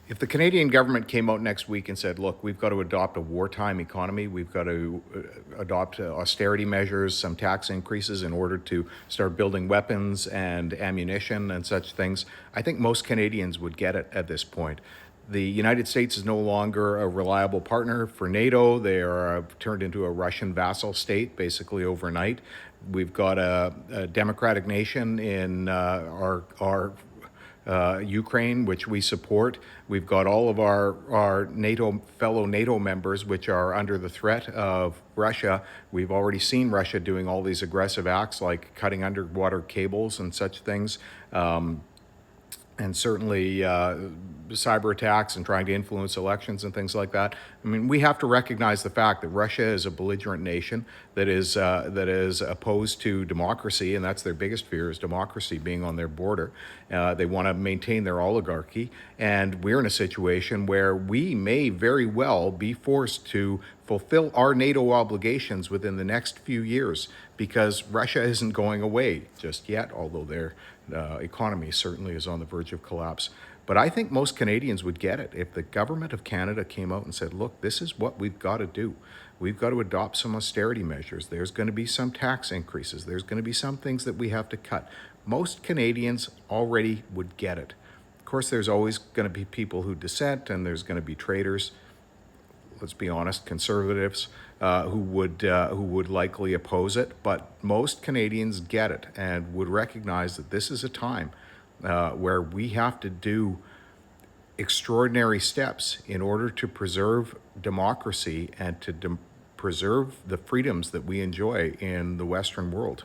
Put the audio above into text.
If the Canadian government came out next week and said, look, we've got to adopt a wartime economy, we've got to adopt austerity measures, some tax increases in order to start building weapons and ammunition and such things, I think most Canadians would get it at this point. The United States is no longer a reliable partner for NATO. They are turned into a Russian vassal state basically overnight. We've got a democratic nation in our Ukraine, which we support. We've got all of our NATO fellow NATO members, which are under the threat of Russia. We've already seen Russia doing all these aggressive acts like cutting underwater cables and such things. And certainly cyber attacks and trying to influence elections and things like that. I mean, we have to recognize the fact that Russia is a belligerent nation that is opposed to democracy, and that's their biggest fear, is democracy being on their border. They want to maintain their oligarchy, and we're in a situation where we may very well be forced to fulfill our NATO obligations within the next few years because Russia isn't going away just yet, although their economy certainly is on the verge of collapse. But I think most Canadians would get it if the government of Canada came out and said, look, this is what we've got to do. We've got to adopt some austerity measures. There's going to be some tax increases. There's going to be some things that we have to cut. Most Canadians already would get it. Of course, there's always going to be people who dissent, and there's going to be traitors. Let's be honest, conservatives who would likely oppose it, but most Canadians get it and would recognize that this is a time where we have to do extraordinary steps in order to preserve democracy and to preserve the freedoms that we enjoy in the Western world.